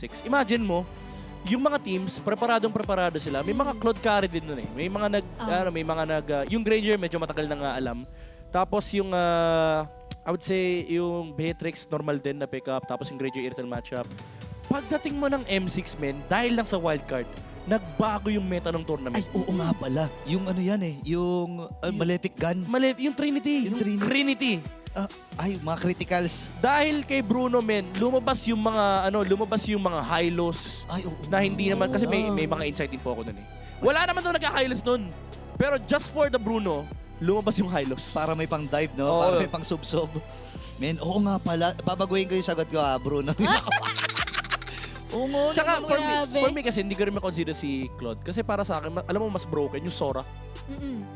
M6. Imagine mo, yung mga teams, preparado sila. May mga Claude carry din nun eh. May mga yung Granger medyo matagal na nga alam. Tapos yung, I would say, yung Beatrix normal din na pick up. Tapos yung Granger Irtel matchup. Pagdating mo ng M6 men, dahil lang sa wildcard, nagbago yung meta ng tournament. Ay, oo nga pala. Yung ano yan eh, yung Malefic Gun. Yung Trinity. Yung Trinity. Ay, mga criticals. Dahil kay Bruno men, lumabas yung mga high-lows Ay, oo. na hindi naman, kasi may mga insight din po ako nun eh. Wala naman daw nagka-high-lows nun. Pero just for the Bruno, lumabas yung high-lows. Para may pang dive, no? Oo. Para may pang sub-sub. Men, oo nga pala. Babaguhin ko yung sagot ko, Bruno. Oo nga. Tsaka Grabe. for me kasi hindi ko rin makonsider si Claude. Kasi para sa akin, alam mo mas broken yung Sora.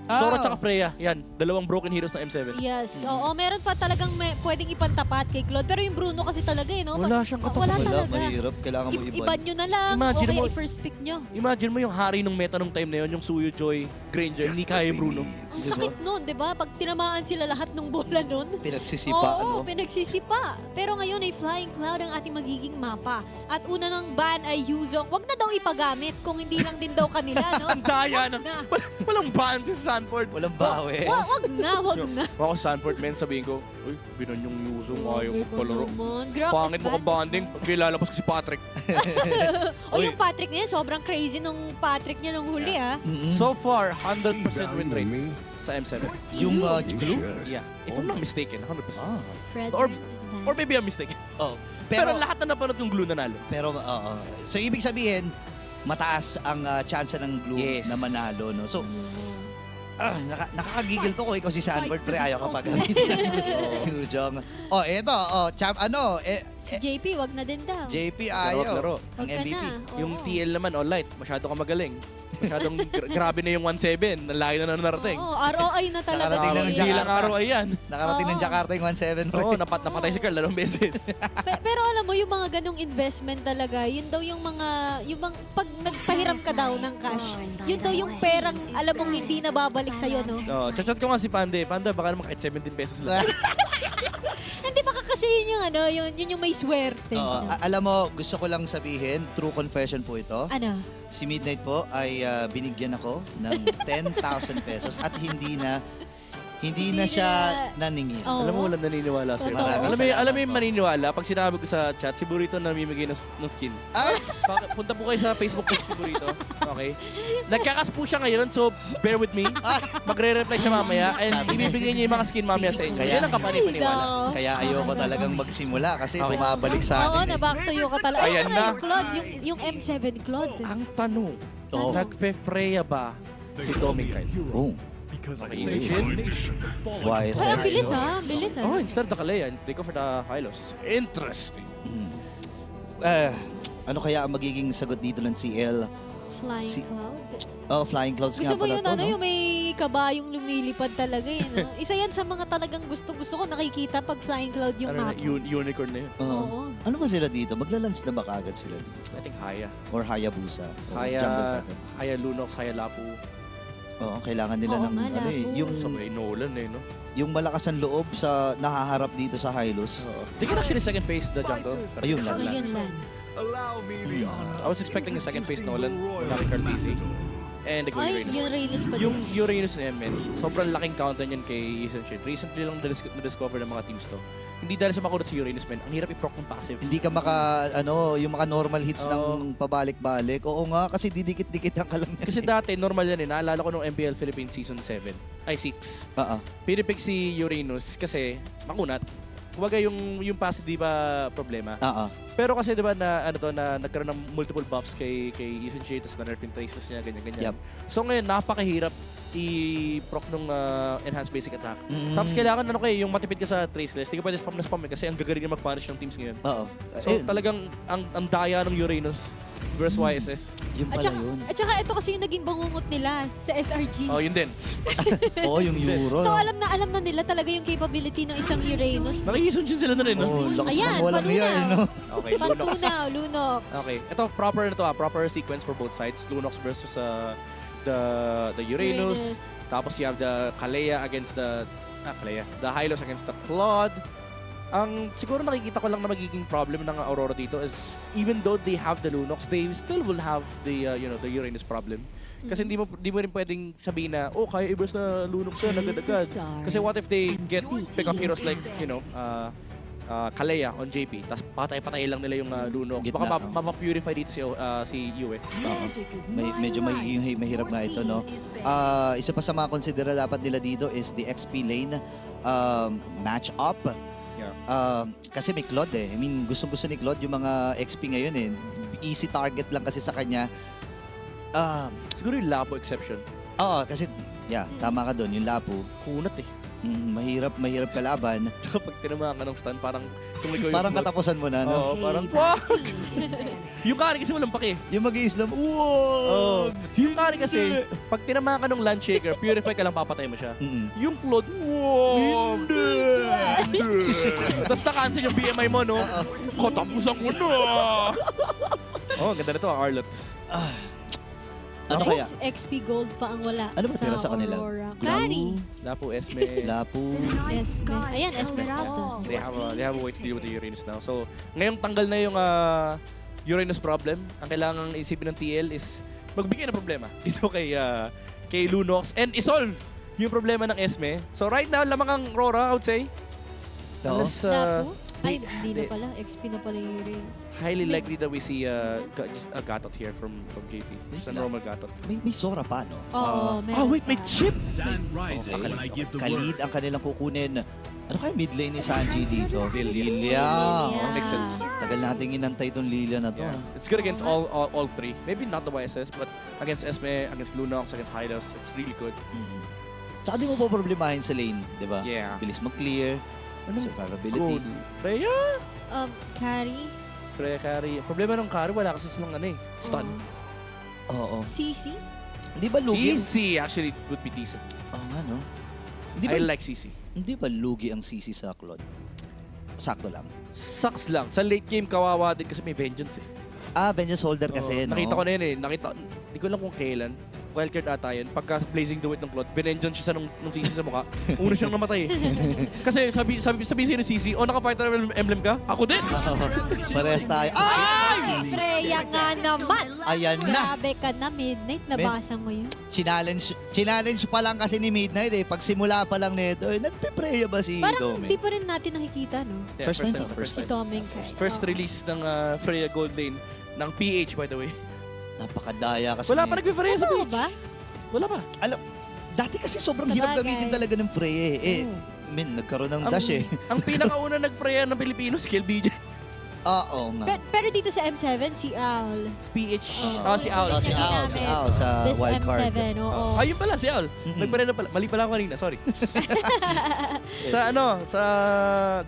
Sora tsaka Freya. Yan, dalawang broken heroes ng M7. Yes. Oo, meron pa talagang pwedeng ipantapat kay Claude. Pero yung Bruno kasi talaga, no? Wala siyang katapat. Wala Wala, talaga. mahirap. Kailangan mo iban. Iban nyo na lang. Imagine Okay, mo- i-first pick nyo. Imagine mo yung hari ng meta nung time na yun, yung Suyo Joy, Granger, hindi kaya yung Bruno. Ang sakit nun, di ba? Pag tinamaan sila lahat ng bola nun. Pinagsisipa, Oo, ano? pinagsisipa. Pero ngayon ay Flying Cloud ang ating magiging mapa. At una ng ban ay Yuzong. Wag na daw ipagamit kung hindi lang din daw kanila, no? Ang daya ng... Na. Walang ban si Sanford. Walang bawi. Wag na. Ako Sanford, men, sabihin ko, uy, binan yung Yuzong, ayaw magpalaro. Grabe, Pangit mo ka banding, kilalapas ko si Patrick. O yung Patrick niya, sobrang crazy nung Patrick niya nung huli, ah. Mm-mm. So far, 100% win rate sa M7. Yung glue? Yeah, if I'm not mistaken, 100%. Ah. Fred Or- is back. Or maybe I'm mistaken. Oh. Pero lahat na napanood yung glue nanalo. Pero, oo. So, ibig sabihin, mataas ang tsansa ng glue Yes. na manalo, no? So, nakakagigil to ko. Ikaw si Sanford, pre. Ayaw ka pag Yuzong. Oh, eto. Oh, Si JP, wag na din daw. JP Laro. ayaw. Wag Ang ka MVP. na. Oo. Yung TL naman, all light. Masyado ka magaling. Masyadong grabe na yung 1-7. Nalayo na narating. Oo, ROI na talaga Nakarating na ng si... Hindi lang Jakarta. araw ay yan. Nakarating ng Oo. Jakarta yung 1-7, pre. Oo, napatay si Carl 2 beses. Pero alam mo, yung mga ganong investment talaga, yun daw yung mga, pag nagpahiram ka daw ng cash, yun daw yung perang alam mong hindi na babalik sa'yo, no? Oh, chat ko nga si Panda. Panda, baka naman kahit 17 pesos lang. Hindi baka kasi yun yung ano, yun yung may swerte. Oo, alam mo, gusto ko lang sabihin, true confession po ito. Ano? Si Midnight po ay binigyan ako ng 10,000 pesos at hindi na Hindi siya na- naningil. Oo. Alam mo, walang naniniwala sa'yo. Totoo. Maraming Alam mo yung salamat po. maniniwala, pag sinabi ko sa chat, si Burrito namimigay ng skin. Ay! Punta po kayo sa Facebook page si Burrito. Okay? Nagkakas po siya ngayon, so bear with me. Magre-reply siya mamaya and Sabi niya. ibibigay niya yung mga skin mamaya sa inyo. Kaya- Yan ang kapani-paniwala. Daw. Kaya ayoko talagang magsimula kasi Okay. bumabalik sa Oo, akin. na back to you ka talaga. Ayan na. Yung Claude, yung M7 Claude. Ang tanong, Oo. nagfe-freya ba si Dominic? Oh, Easy shit. Ay, ang bilis YSS. bilis Oh, instead of the Kalea, they go for the Hylos. Interesting. Ano kaya ang magiging sagot dito ng CL? Flying Si- Cloud. Oh, Flying Clouds Gusto nga mo pala yun, to, ano, no? yung may kabayong lumilipad talaga yun. No? Isa yan sa mga talagang gusto ko nakikita pag Flying Cloud yung Ano na, mapa. unicorn na yun. Oo. Oo. Ano ba sila dito? Maglalans na ba kaagad sila dito? I think Haya. Or Hayabusa? Or Haya, Jungle Cotton? Haya Lunox, Haya Lapu. Oo, kailangan nila Oo ng nga, ano eh, Lapu. yung, Sabay Nolan eh, no? yung malakas ang loob sa nahaharap dito sa Hylos. Oo. They can actually second phase the jungle. Ayun lang. Oh, yun lang. I was expecting a second phase Nolan, Navi Cartesi, and the Go Ay, Uranus. yung Reynos pa Yung din. Uranus na MS, sobrang laking counter niyan kay Ethan Shit. Recently lang na-discover ng mga teams to. Hindi dahil sa makulot si Uranus, man. Ang hirap i-proc ng passive. Hindi ka yung mga normal hits Oo. ng pabalik-balik. Oo nga, kasi didikit-dikit ang kalam. Kasi dati, normal yan eh. Naalala ko nung MPL Philippines Season 7. Ay, 6. Oo. Pinipick si Uranus kasi makunat. Kumbaga yung passive di ba problema. Oo. Pero kasi 'di ba na nagkaroon ng multiple buffs kay Ethan Shea, tapos na nerf yung traces niya ganyan. Yep. So ngayon napakahirap i-proc nung enhanced basic attack. Mm. Tapos kailangan yung matipid ka sa traceless. Hindi ka pwede spam na spam kasi ang gagaling na mag-punish ng teams ngayon. Oo. So talagang ang daya ng Uranus versus YSS. Yung At pala saka, yun. at saka ito kasi yung naging bangungot nila sa SRG. Oh, yun din. Oo, yung Euro. So alam na nila talaga yung capability ng isang Uranus. Nakikisunshin sila na rin, no? Oo, lakas Ayan, ng walang palunaw. yan, no? Okay, Lunox. Pantunaw, Lunok. Okay, ito proper sequence for both sides. Lunox versus the Uranus. Tapos you have the Kalea against the Hylos against the Claude. siguro nakikita ko lang na magiging problem ng Aurora dito is even though they have the Lunox, they still will have the the Uranus problem. Kasi di mo rin pwedeng sabihin na, oh, kaya i-burst na Lunox yan agad-agad. Kasi what if they get pick up heroes like, Kalea on JP, tapos patay-patay lang nila yung Lunox. Baka Gitna, mapapurify dito si Yue. Medyo mahirap nga ito, no? Isa pa sa mga consider dapat nila dito is the XP lane match-up. Yeah. Kasi may Claude eh. I mean, gustong-gusto ni Claude yung mga XP ngayon eh. Easy target lang kasi sa kanya. Siguro yung Lapo exception. Oo, kasi, tama ka doon. Yung Lapu, Kunat eh. mahirap kalaban. Tsaka pag tinamaan ka ng stun, parang tumikoy Parang katapusan mo na, no? Oo, parang, wag! Yung Kari kasi walang pake. Yung mag-i-islam, Oh. wow! Yung Kari kasi, pag tinamaan ka ng land shaker, purify ka lang, papatay mo siya. Yung Claude, wow! Tapos na-cancel yung BMI mo, no? Katapusan ko na! Oh, ang ganda na ito, Arlot. Ano Tapos kaya? XP Gold pa ang wala Ano ba tira sa kanila? Aurora. Kari. Lapo, Esme. Lapu. Esme. Ayan, Esmeralda. They have a way to deal with the Uranus now. So, ngayong tanggal na yung Uranus problem, ang kailangan isipin ng TL is magbigay ng problema dito kay Lunox and isolve yung problema ng Esme. So, right now, lamang ang Aurora, I would say. Unless, Lapu? Ay, di- hindi na di- pala. XP na pala yung Uranus. highly likely that we see a Gatot here from JP. Just a normal Gatot. May Sora pa, no? Oo, meron Wait, may pa. chip! Sun rises when I give the Khalid word. ang kanilang kukunin. Ano kaya mid lane ni Sanji dito? Lilia. Lilia. Makes sense. Tagal nating inantay itong Lilia na to. Yeah. It's good against all three. Maybe not the YSS, but against Esme, against Lunox, against Hydos, it's really good. Tsaka di mo po problemahin sa lane, di ba? Yeah. Bilis mag-clear. Survivability. Gold. Freya! Kari. Freya carry. Problema ng carry, wala kasi silang stun. Oo. CC. Hindi ba lugi? CC actually would be decent. Oo nga, no? I like CC. Hindi ba lugi ang CC sa Claude? Sakto lang. Sucks lang. Sa late game, kawawa din kasi may vengeance eh. Vengeance holder kasi, no? Nakita ko na yun eh. Hindi ko lang kung kailan. Wildcard ata yun. Pagka Blazing the Wit ng Claude, binenjon siya nung CC sa mukha. Una siyang namatay eh. Kasi sabi sino CC, naka-fighter emblem ka? Ako din! Parehas tayo. Ay! Freya nga naman. Ayan na! Grabe ka na, Midnight. Nabasa mo yun. Challenge pa lang kasi ni Midnight eh. Pag simula pa lang nito, nagpe-preya ba si Parang Dome? hindi pa rin natin nakikita, no? Yeah, First time to, first Si time. Toming Kai. First release ng Freya Gold Lane ng PH, by the way. Napakadaya kasi. Wala pa nagpe-Freya sa Oo PH. ba? Wala pa. Dati kasi sobrang Sa hirap bagay. gamitin talaga ng Freya eh. Nagkaroon ng dash eh. Ang pinakauna nag-Freya ng Pilipino, Skill BJ. Oo nga. Pero dito sa M7, si Al. PH. Oo. Si Owl. Si Al sa This wildcard. M7, oo. Ayun pala, si Owl. Nagpare na pala. Mali pala ako kanina, sorry. sa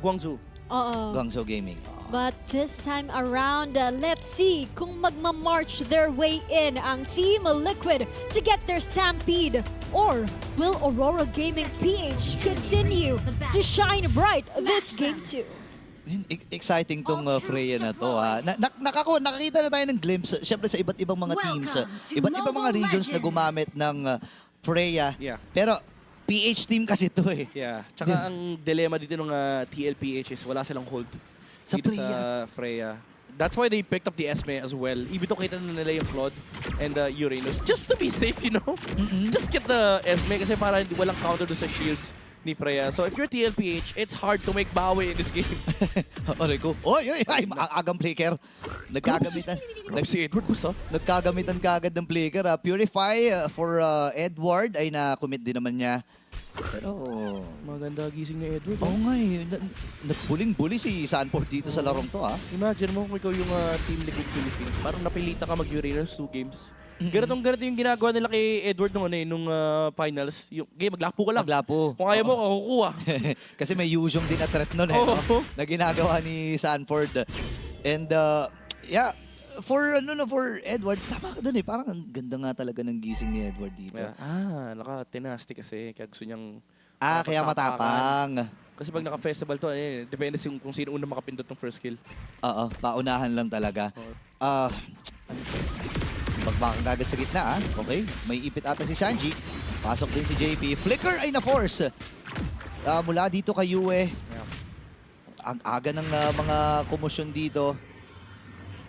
Guangzhou. Oo. Guangzhou Gaming. But this time around, let's see kung magmamarch their way in ang Team Liquid to get their stampede. Or will Aurora Gaming PH continue to shine bright this game too? Exciting tong Freya na to ha. Nakakita na tayo ng glimpse syempre sa iba't ibang mga teams. Iba't ibang mga regions na gumamit ng Freya. Yeah. Pero PH team kasi to eh. Yeah. Tsaka ang dilemma dito ng TLPH is wala silang hold. Sa dito Freya. Sa Freya. That's why they picked up the Esme as well. Even though kita na nila yung Claude and Uranus. Just to be safe, you know? Just get the Esme kasi para walang counter doon sa shields ni Freya. So if you're TLPH, it's hard to make bawi in this game. Aray ko. Oy, agang flicker. Nagkagamitan. Si Edward Busa. Nagkagamitan kagad ng flicker. Purify for Edward ay na-commit din naman niya. Pero Maganda gising ni Edward. oo nga eh. Nagbuling-buli si Sanford dito sa larong to ha. Imagine mo kung ikaw yung Team Liquid Philippines. Parang napilita ka mag-Uranus 2 games. Ganito yung ginagawa nila kay Edward nung finals. Yung game, maglapo ka lang. Maglapo. Kung ayaw mo, kukuha. Kasi may Yusyong din na threat nun eh. Oo. No? Na ginagawa ni Sanford. And yeah, for Edward, tama ka dun eh. Parang ang ganda nga talaga ng gising ni Edward dito. Yeah. Naka-tenacity kasi. Kaya gusto niyang... Kaya matapang. Kasi pag naka-festival to, depende kung sino unang makapindot ng first kill. Oo, paunahan lang talaga. Oo. Bagbakan kagad sa gitna ah. Okay, may ipit ata si Sanji. Pasok din si JP. Flicker ay na-force. Mula dito kay Yue. Yeah. ang aga ng mga komosyon dito.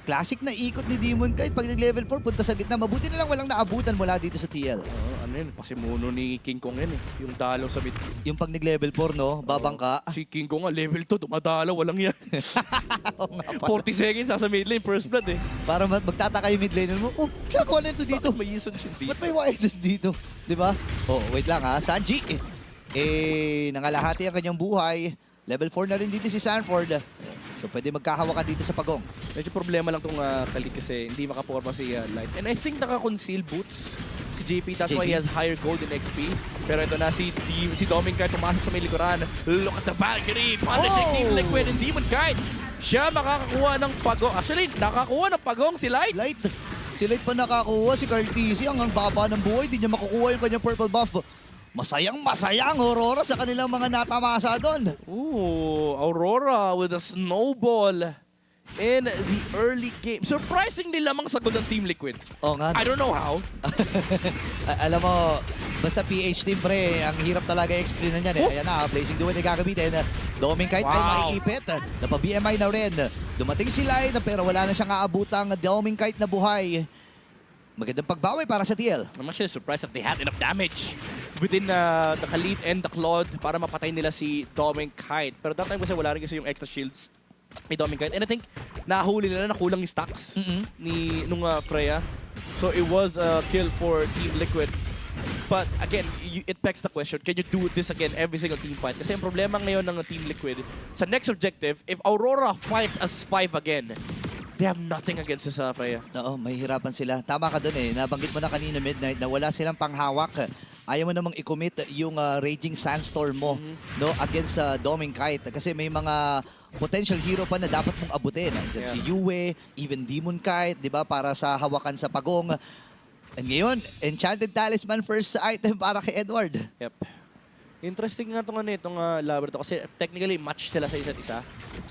Classic na ikot ni Demon Kite pag nag-level 4, punta sa gitna. Mabuti na lang walang naabutan mula dito sa TL. Ano yun, pasimuno ni King Kong yun eh. Yung dalaw sa mid. Yung pag nag-level 4, no? Babangka. Si King Kong nga, level 2, dumadalaw, walang yan. Oo nga pala. 40 seconds sa mid lane, first blood eh. Para magtataka yung mid laner mo. Oh, kaya ko nito dito. Bakit may Yisun siya dito? Ba't may YSS dito? Di ba? Oh, wait lang ha. Sanji, nangalahati ang kanyang buhay. Level 4 na rin dito si Sanford. So pwede magkahawakan dito sa pagong. Medyo problema lang tong Khalid kasi hindi makaporma si Light. And I think naka-conceal boots si JP. That's why he has higher gold in XP. Pero ito na si Doming Kite pumasok sa may likuran. Look at the Valkyrie! Punishing Team Liquid and Demon Kite! Siya makakakuha ng pagong. Actually, nakakuha ng pagong si Light. Si Light pa nakakuha. Si Carl TC ang baba ng buhay. Hindi niya makukuha yung kanyang purple buff. Masayang Aurora sa kanilang mga natamasa doon. Ooh, Aurora with a snowball in the early game. Surprisingly lamang sagot ng Team Liquid. Oo nga. I don't know how. Alam mo, basta PH team pre, ang hirap talaga i-explain na yan. Ayan na, Blazing Duet ay gagamitin. Doming Kite ay maiipit. Napa-BMI na rin. Dumating si Light pero wala na siyang aabutang Doming Kite na buhay. Magandang pagbawi para sa TL. I'm actually surprised that they had enough damage within the Khalid and the Claude para mapatay nila si Doming Kite. Pero that time kasi wala rin kasi yung extra shields ni Doming Kite. And I think nahuli nila na kulang yung stacks nung Freya. So it was a kill for Team Liquid. But again, it begs the question, can you do this again every single team fight? Kasi ang problema ngayon ng Team Liquid, sa next objective, if Aurora fights as 5 again, they have nothing against this Freya. Oo, mahihirapan sila. Tama ka dun eh. Nabanggit mo na kanina Midnight na wala silang panghawak. Ayaw mo namang i-commit yung Raging Sandstorm mo no, against Doming Kite. Kasi may mga potential hero pa na dapat mong abutin. Diyan si Yue, even Demon Kite, di ba, para sa hawakan sa pagong. And ngayon, Enchanted Talisman first item para kay Edward. Yep. Interesting nga itong laban to kasi technically match sila sa isa't isa.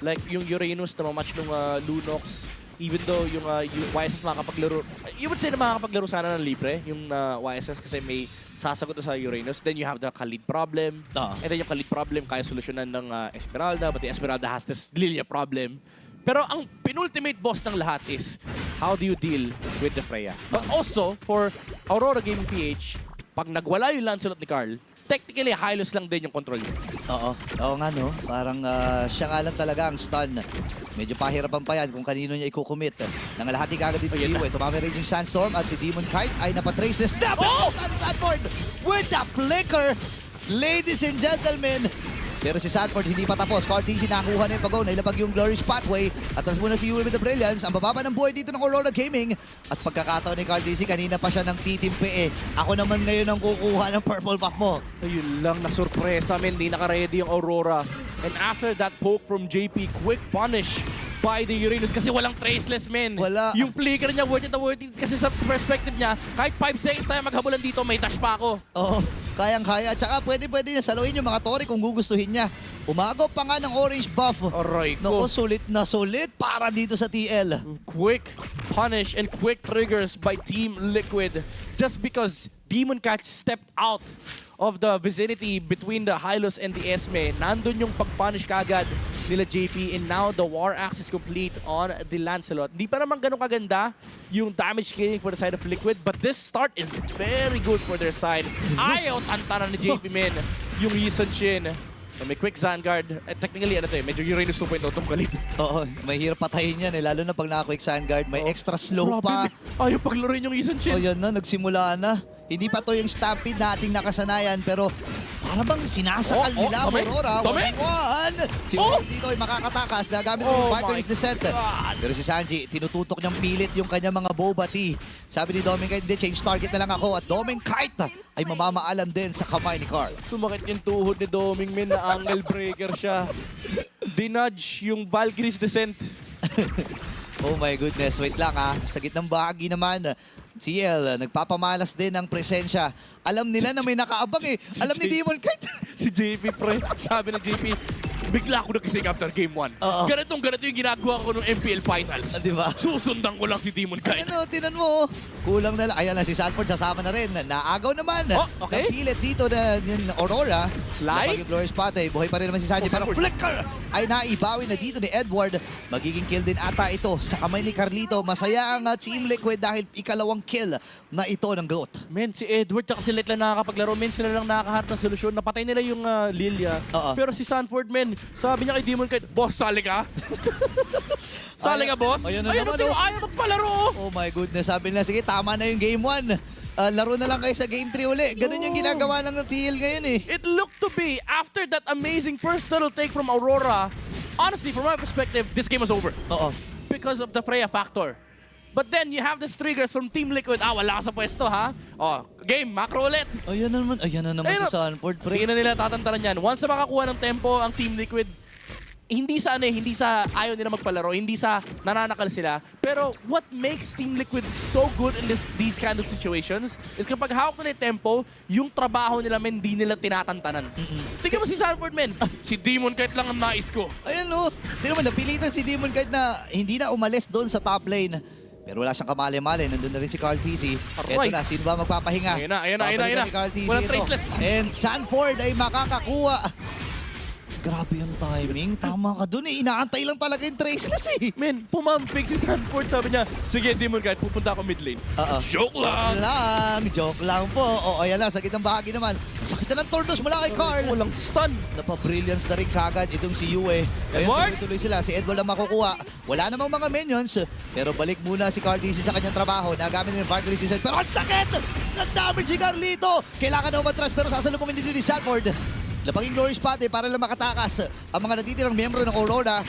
Like yung Uranus na match nung Lunox, even though yung YSS makakapaglaro, you would say na makakapaglaro sana ng libre, yung YSS kasi may sasagot sa Uranus. Then you have the Khalid problem. And then yung Khalid problem kaya solusyonan ng Esmeralda, but the Esmeralda has this Lilia problem. Pero ang penultimate boss ng lahat is how do you deal with the Freya? But also, for Aurora Gaming PH, pag nagwala yung Lancelot ni Carl, technically, Hylos lang din yung control niya. Oo nga no. Parang siya nga lang talaga ang stun. Medyo pahirapan pa yan kung kanino niya i-commit. Nangalahati kagad dito si Yue. Tumami Raging Sandstorm at si Demon Kite ay napatrace this. Oh! Sanford with the flicker! Ladies and gentlemen, pero si Sanford hindi pa tapos. Carl DC nakuha na yung pag-go. Nailapag yung Glorious Pathway. At tapos muna si Yue with the Brilliance. Ang bababa ng buhay dito ng Aurora Gaming. At pagkakataon ni Carl DC, kanina pa siya ng titimpe eh. Ako naman ngayon ang kukuha ng purple buff mo. Ayun lang, na-surpresa, men. Hindi naka-ready yung Aurora. And after that poke from JP, quick punish by the Uranus kasi walang traceless, men. Wala. Yung flicker niya, worth it kasi sa perspective niya, kahit 5 seconds tayo maghabulan dito, may dash pa ako. Oo, kayang-kaya. At saka pwede niya saluhin yung mga Tori kung gugustuhin niya. Umagaw pa nga ng orange buff. Aray ko. Naku, sulit na sulit para dito sa TL. Quick punish and quick triggers by Team Liquid just because Demon Cat stepped out of the vicinity between the Hylos and the Esme. Nandun yung pag-punish kagad nila JP and now the War Axe is complete on the Lancelot. Hindi pa naman ganun kaganda yung damage scaling for the side of Liquid but this start is very good for their side. Ayaw tantanan ni JP, men. Yung Yisun Shin. May quick Vanguard. Technically, medyo Uranus 2.0 itong Khalid. Oo, mahirap patayin yan eh. Lalo na pag naka-quick Vanguard, may extra slow pa. Ayaw paglaruin yung Yisun Shin. O yan na, nagsimula na. Hindi pa to yung Stampede na ating nakasanayan pero para bang sinasakal nila Aurora. 1-1. Si Ward dito ay makakatakas na gamit ng Valkyrie's Descent. Pero si Sanji, tinututok niyang pilit yung kanyang mga Bobati. Sabi ni Doming Kite, change target na lang ako. At Doming Kite ay mamamaalam din sa kamay ni Carl. Sumakit yung tuhod ni Doming, men, na angle breaker siya. Dinudge yung Valkyrie's Descent. Oh my goodness, wait lang ha. Sa gitnang bahagi naman, CL, nagpapamalas din ng presensya. Alam nila na may nakaabang eh. Alam ni Demon Kite. Si JP, pre. Sabi ni JP, bigla ako nagising after game 1. Oo. Ganito yung ginagawa ko nung MPL Finals. Ah, di ba? Susundan ko lang si Demon Kite. Ano, tinan mo. Kulang na lang. Ayan na, si Sanford sasama na rin. Naagaw naman. Oh, okay. Napilit dito na yung Aurora. Light? Napag yung Glorious Path eh. Buhay pa rin naman si Sanji. Oh, Pero Sanford. flicker ay naibawi na dito ni Edward. Magiging kill din ata ito sa kamay ni Carlito. Masaya ang Team Liquid dahil ikalawang kill na ito ng GOAT. Men, si Edward tsaka si Light lang nakakapaglaro. Men, sila lang nakakaharap ng solusyon. Napatay nila yung Lilia. Oo. Pero si Sanford, men, sabi niya kay Demon Kite, boss, sali ka? Sali ka, boss? Ayan na naman, tiro, oh. ayaw magpalaro. Oh my goodness. Sabi nila, sige, tama na yung game 1. Laro na lang kayo sa game 3 uli. Ganun yung ginagawa ng TL ngayon eh. It looked to be, after that amazing first little take from Aurora, honestly, from my perspective, this game was over. Oo. Because of the Freya factor. But then, you have these triggers from Team Liquid. Wala ka sa pwesto, ha? Oh, game, macro ulit. Ayan na naman Ayun, si Sanford, pre. Hindi na nila tatantaran yan. Once na makakuha ng tempo ang Team Liquid, hindi sa ayaw nila magpalaro, hindi sa nananakal sila. Pero what makes Team Liquid so good in these kind of situations is kapag hawak na yung tempo, yung trabaho nila men, hindi nila tinatantanan. Tingnan mo si Sanford, men. Si Demon Kite lang ang nais ko. Ayan o. Hindi naman, napilitan si Demon kahit na hindi na umalis doon sa top lane. Pero wala siyang kamali-mali. Nandun na rin si Carl TC. Aray. Eto na, sino ba magpapahinga? Ayan na. Babalikan ni Carl TC Walang ito. traceless. And Sanford ay makakakuha. Grabe yung timing. Tama ka dun eh. Inaantay lang talaga yung traceless eh. Men, pumampig si Sanford. Sabi niya, sige Demon Kite, pupunta ako mid lane. Oo. Joke lang! Joke lang po. O, ayan na, sakit ng bahagi naman. Sakit na ng tordos mula kay Carl. Walang stun. Napa-brilliance na rin kagad itong si Yue. Ngayon Edward? tuloy sila. Si Edward ang makukuha. Wala namang mga minions. Pero balik muna si Carl DC sa kanyang trabaho. Nagamit ng Valkyrie Descent. Pero ang sakit! Nag-damage si Carlito! Kailangan na umatras pero sasalubungin dito ni Sanford. Napaging Glorious Path para lang makatakas ang mga natitirang miyembro ng Aurora.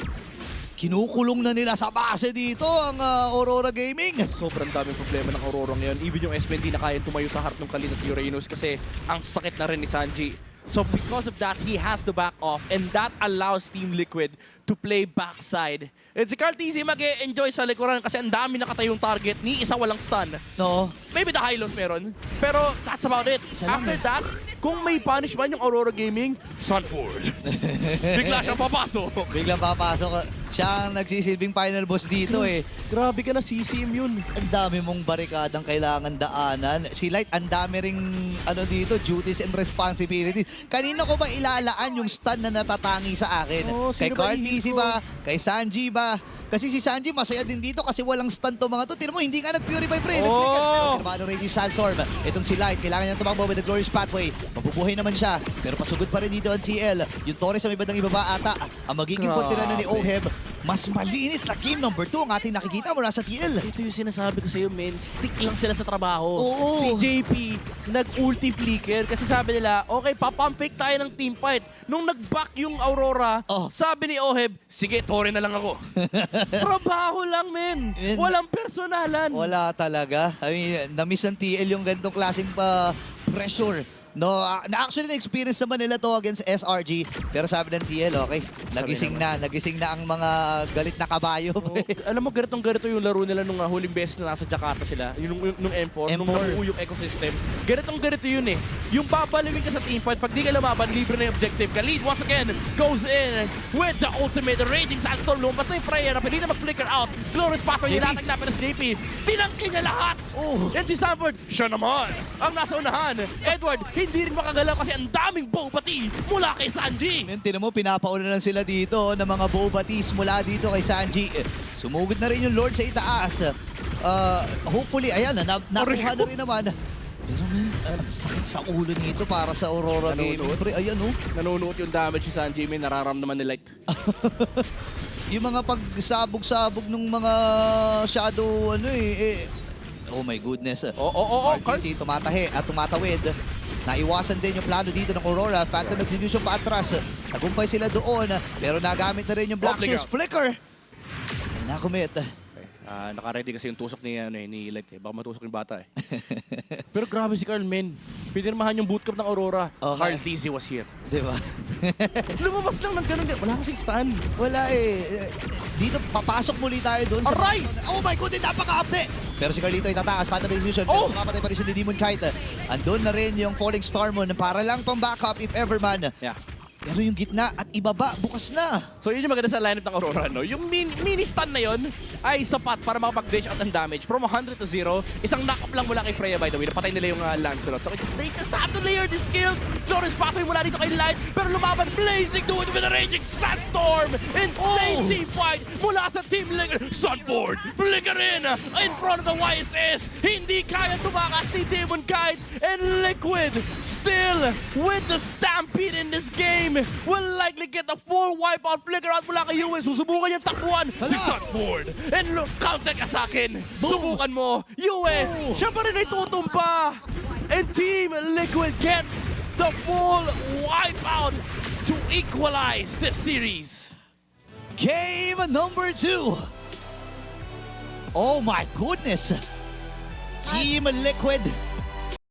Kinukulong na nila sa base dito ang Aurora Gaming. Sobrang daming problema ng Aurora ngayon. Even yung SB hindi na kaya tumayo sa harap ng Kalin at Uranus kasi ang sakit na rin ni Sanji. So because of that, he has to back off and that allows Team Liquid to play backside. And si Carl TZ mag-e-enjoy sa likuran kasi ang dami nakatayong target, ni isa walang stun. No. Maybe the high-lows meron, pero that's about it. Isa lang After that, kung may punish man yung Aurora Gaming, Sanford. Bigla siyang papasok. Biglang papasok. Siya ang nagsisilbing final boss dito eh. Grabe ka na, CCM yun. Ang dami mong barikadang kailangan daanan. Si Light, ang dami ring dito, duties and responsibilities. Kanina ko ba ilalaan yung stun na natatangi sa akin? Oo, Kay sino ba Carl TC ihihiko? ba? Kay Sanji ba? Kasi si Sanji masaya din dito kasi walang stun to mga to. Tira mo, hindi ka nag-purify pre. Oh! Nag-purify. Raging Sandstorm. Itong si Light, kailangan niyang tumakbo with the Glorious Pathway. Mabubuhay naman siya. Pero pasugod pa rin dito ang CL. Yung Torres sa may bandang ibaba ata. Ang magiging Grabe. kontra na ni Oheb. Mas malinis sa game number 2 ang ating nakikita mula sa TL. Ito yung sinasabi ko sa'yo, men. Stick lang sila sa trabaho. Oo. Si JP, nag-ulti flicker kasi sabi nila, okay, papump fake tayo ng team fight. Nung nag-back yung Aurora, Oh. sabi ni Oheb, sige, Tore na lang ako. Trabaho lang, men. Men. Walang personalan. Wala talaga. I mean, na-miss ng TL yung ganitong klaseng pressure. No, na-actually na-experience naman nila to against SRG. Pero sabi ng TL, okay, nagising na ang mga galit na kabayo. Oh, alam mo, ganitong-ganito yung laro nila nung huling beses na nasa Jakarta sila. Yung nung M4, nung M4. nabuo yung ecosystem. Ganitong-ganito yun eh. Yung papalawin ka sa teamfight, pag di ka lumaban, libre na yung objective. Khalid once again goes in with the ultimate Raging Sandstorm. Lumabas na yung Freya na pwede na mag-flicker out. Glorious Pathway, JP. nilatagnapin na si JP. Tinangkin niya lahat! Oh. Yan si Sanford, siya naman ang nasa unahan. Edward, hindi rin makagalaw kasi ang daming bobati mula kay Sanji. Men, tinan mo, pinapauna lang sila dito ng mga bobatis mula dito kay Sanji. Sumugod na rin yung Lord sa itaas. Hopefully, ayan, nakuha na rin naman. Pero men, ang sakit sa ulo nito para sa Aurora Gaming. Nanonood? Pre, ayan oh. Nanonood yung damage si Sanji, may nararamdaman ni Light. Yung mga pagsabog-sabog ng mga shadow, oh my goodness. RTC tumatahi at tumatawid. Naiwasan din yung plano dito ng Aurora. Phantom Execution pa atras. Nagumpay sila doon. Pero nagamit na rin yung Black Shoes Flicker. Nakumit. Naka-ready kasi yung tusok ni Light eh. Baka matusok yung bata eh. Pero grabe si Carl, men. Pinirmahan yung bootcamp ng Aurora. Okay. Carl TZ was here. Diba? Lumabas lang ng ganun. Wala kasing stun. Wala eh. Dito, papasok muli tayo doon sa... Aray! Oh my God, napaka-update! Pero si Carlito ay tatakas, Phantom Execution. Oh! Pero mapatay pa rin siya ni Demon Kite. Andun na rin yung Falling Star Moon para lang pang backup if ever man. Yeah. Pero yung gitna at ibaba, bukas na. So yun yung maganda sa lineup ng Aurora, no? Yung mini stun na yun ay sapat para makapag-dish out ng damage from 100 to 0. Isang knock-up lang mula kay Freya, by the way. Napatay nila yung Lancelot. So they just have to layer the skills. Flores pathway mula dito kay Light. Pero lumaban, Blazing do it with a raging Sandstorm. Insane team fight mula sa Team Liquid. Sunford, flicker in front of the YSS. Hindi kaya tumakas ni Demon Kite. And Liquid still with the stampede in this game will likely get the full wipeout. Flicker out mula kay US. Susubukan niyang takbuhan si Sunford. And look, counter ka sa akin. Subukan mo. Yue, siya pa rin ay tutumpa. And Team Liquid gets the full wipeout to equalize this series. Game number 2. Oh my goodness. Team Liquid